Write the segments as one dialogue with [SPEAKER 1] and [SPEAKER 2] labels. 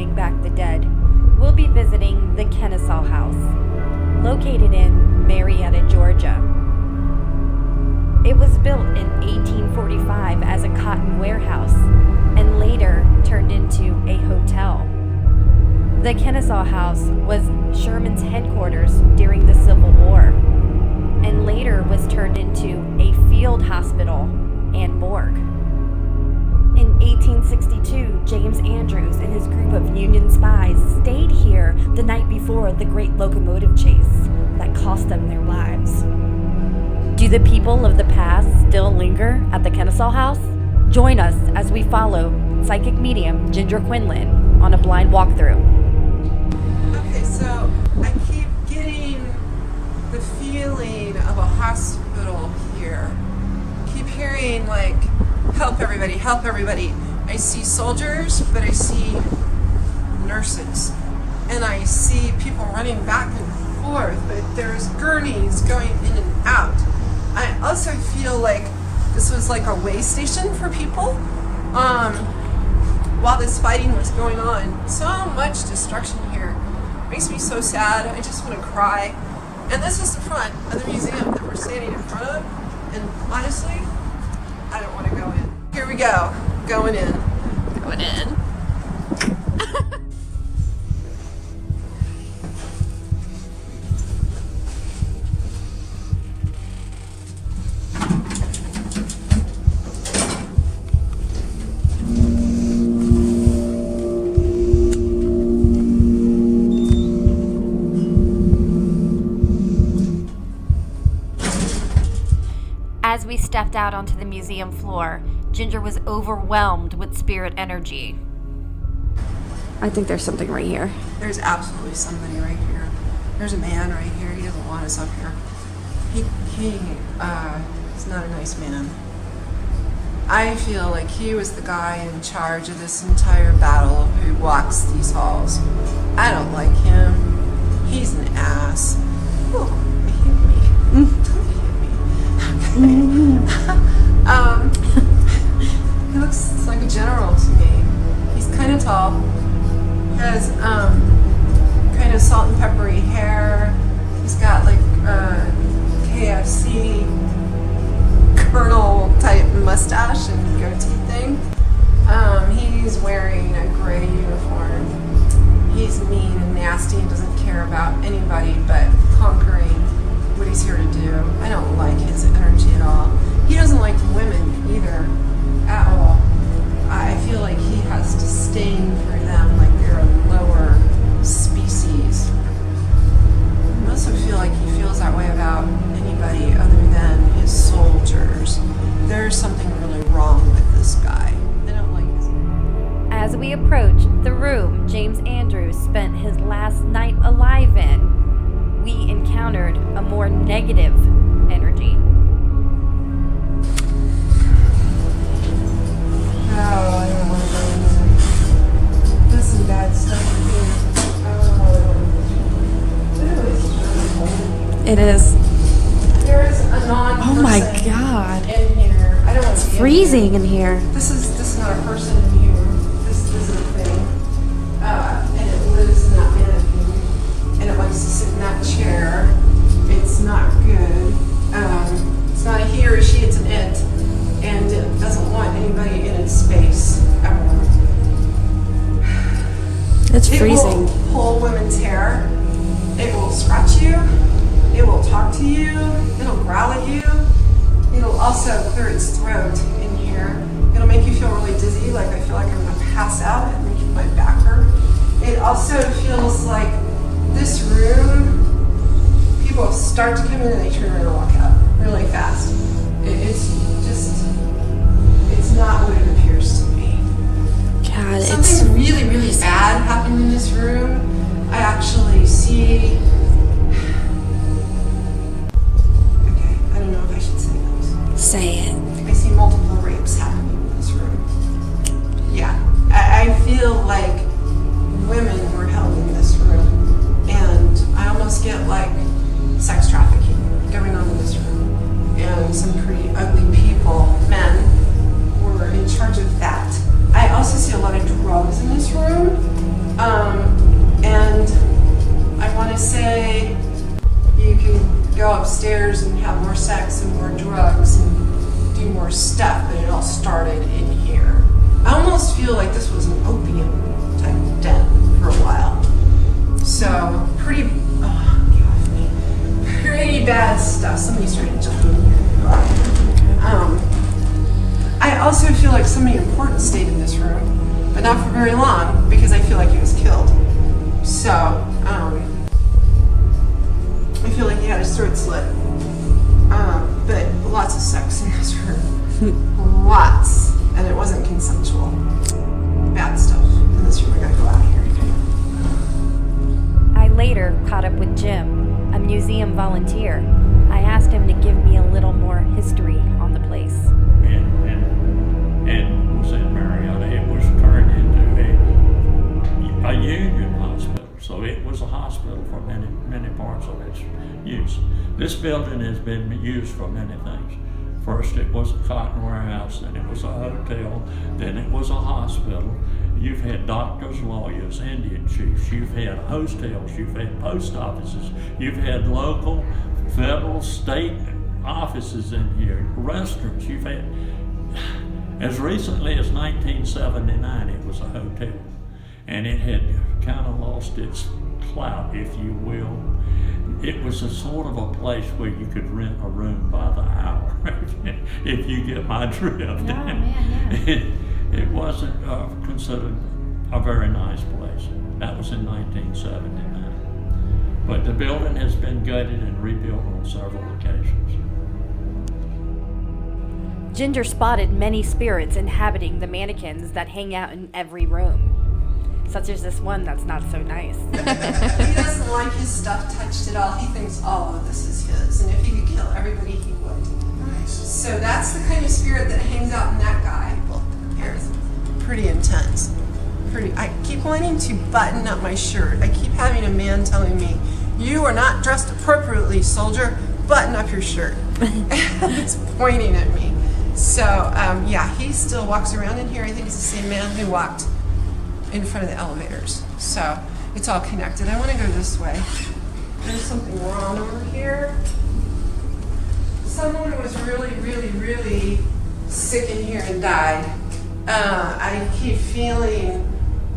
[SPEAKER 1] bringing back the dead, we'll be visiting the Kennesaw House, located in Marietta, Georgia. It was built in 1845 as a cotton warehouse and later turned into a hotel. The Kennesaw House was Sherman's headquarters during the Civil War and later was turned into a field hospital and morgue. In 1862, James Andrews and his group of Union spies stayed here the night before the great locomotive chase that cost them their lives. Do the people of the past still linger at the Kennesaw House? Join us as we follow psychic medium Ginger Quinlan on a blind walkthrough.
[SPEAKER 2] Okay, so I keep getting the feeling of a hospital here. Keep hearing like, help everybody, help everybody. I see soldiers, but I see nurses. And I see people running back and forth, but there's gurneys going in and out. I also feel like this was like a way station for people while this fighting was going on. So much destruction here. Makes me so sad. I just want to cry. And this is the front of the museum that we're standing in front of. And honestly, I don't want to go in. Here we go. Going in. Going in.
[SPEAKER 1] As we stepped out onto the museum floor, Ginger was overwhelmed with spirit energy. I think there's something right here.
[SPEAKER 2] There's absolutely somebody right here. There's a man right here. He doesn't want us up here. He's not a nice man. I feel like he was the guy in charge of this entire battle who walks these halls. I don't like him. He's an ass. Oh, he hit me. He looks like a general to me. He's kind of tall. He has kind of salt and peppery hair. He's got like KFC colonel type mustache and goatee thing. He's wearing a gray uniform. He's mean and nasty and doesn't care about anybody but conquering what he's here to do. I don't like his energy at all. He doesn't like women either, at all. I feel like he has disdain for them like they're a lower species. I also feel like he feels that way about anybody other than his soldiers. There's something really wrong with this guy. I don't like his...
[SPEAKER 1] As we approached the room James Andrews spent his last night alive in, we encountered a more negative energy.
[SPEAKER 2] Oh, I don't want to go in there. There's some bad stuff in here.
[SPEAKER 1] It is.
[SPEAKER 2] There's a non-person
[SPEAKER 1] Oh my God.
[SPEAKER 2] in here. I don't want to be
[SPEAKER 1] Freezing in here.
[SPEAKER 2] This is not a person in here. This is a thing. And it lives in that mannequin. And it likes to sit in that chair. It's not good. It's not a he or a she, it's an it. And it doesn't want anybody in its space ever.
[SPEAKER 1] It's freezing.
[SPEAKER 2] It will pull women's hair. It will scratch you. It will talk to you. It'll growl at you. It'll also clear its throat in here. It'll make you feel really dizzy, like I feel like I'm going to pass out and make my back hurt. It also feels like this room, people start to come in and they turn around and walk out really fast. It's just, it's not what it appears to be.
[SPEAKER 1] God,
[SPEAKER 2] Something really, really bad happened in this room. I actually see... Okay, I don't know if I should say those.
[SPEAKER 1] Say it.
[SPEAKER 2] I see multiple rapes happening in this room. Yeah, I feel like women were held in this room. And I almost get like sex trafficking going on in this room. And some pretty ugly people, men, were in charge of that. I also see a lot of drugs in this room. more stuff, but it all started in here. I almost feel like this was an opium type den for a while. So pretty bad stuff. Somebody's trying to jump in here. I also feel like somebody important stayed in this room, but not for very long because I feel like he was killed. So I feel like he had his throat slit. But lots of sex in this room. Lots. And it wasn't consensual. Bad stuff in this room. I gotta go out here.
[SPEAKER 1] I later caught up with Jim, a museum volunteer. I asked him to give me a little more history on the place.
[SPEAKER 3] And was in Marietta. It was turned into a union hospital. So it was a hospital for many parts of its use. This building has been used for many things. First it was a cotton warehouse, then it was a hotel, then it was a hospital. You've had doctors, lawyers, Indian chiefs, you've had hotels, you've had post offices, you've had local, federal, state offices in here, restaurants, you've had, as recently as 1979 it was a hotel. And it had kind of lost its clout, if you will. It was a sort of a place where you could rent a room by the hour, if you get my drift.
[SPEAKER 1] Oh, man, yeah.
[SPEAKER 3] It wasn't considered a very nice place. That was in 1979. But the building has been gutted and rebuilt on several occasions.
[SPEAKER 1] Ginger spotted many spirits inhabiting the mannequins that hang out in every room, such as this one that's not so nice.
[SPEAKER 2] He doesn't like his stuff touched at all. He thinks all of this is his, and if he could kill everybody, he would.
[SPEAKER 4] Nice.
[SPEAKER 2] So that's the kind of spirit that hangs out in that guy. Here's pretty intense. I keep wanting to button up my shirt. I keep having a man telling me, "You are not dressed appropriately, soldier. Button up your shirt." It's pointing at me. So yeah, he still walks around in here. I think it's the same man who walked in front of the elevators. So it's all connected. I want to go this way. There's something wrong over here. Someone was really sick in here and died. I keep feeling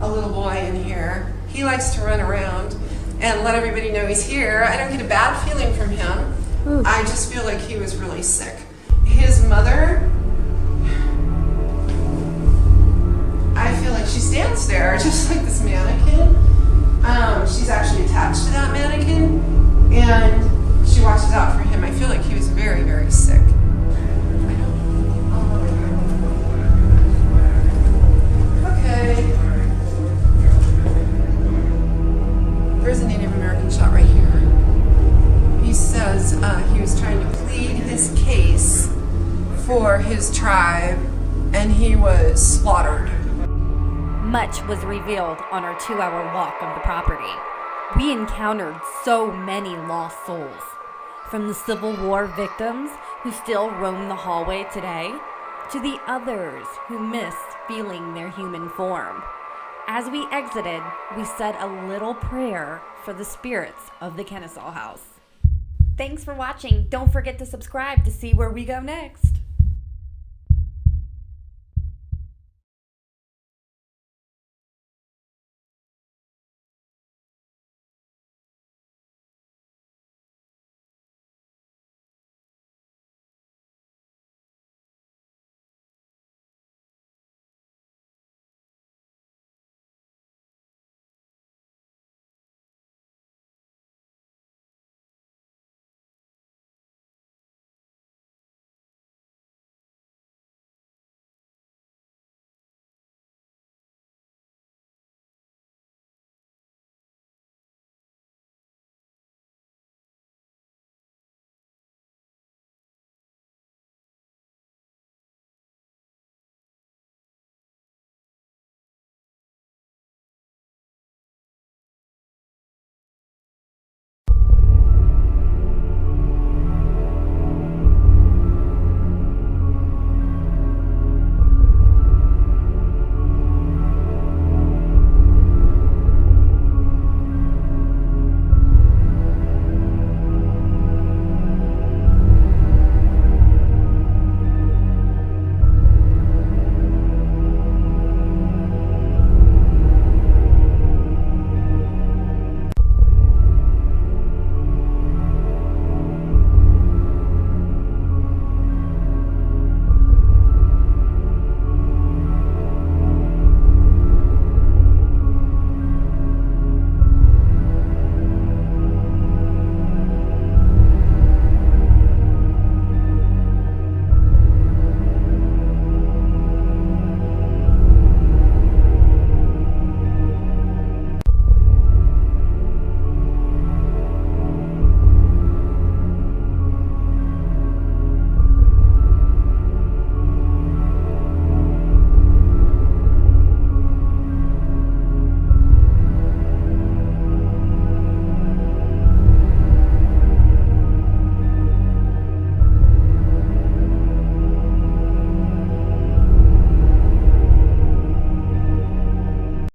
[SPEAKER 2] a little boy in here. He likes to run around and let everybody know he's here. I don't get a bad feeling from him.
[SPEAKER 1] Oof.
[SPEAKER 2] I just feel like he was really sick. His mother, I feel like she stands there just like this mannequin. She's actually attached to that mannequin and she watches out for him. I feel like he was very sick. Okay. There's a Native American shot right here. He says he was trying to plead his case for his tribe and he was slaughtered.
[SPEAKER 1] Much was revealed on our 2-hour walk of the property. We encountered so many lost souls, from the Civil War victims who still roam the hallway today, to the others who missed feeling their human form. As we exited, we said a little prayer for the spirits of the Kennesaw House. Thanks for watching. Don't forget to subscribe to see where we go next.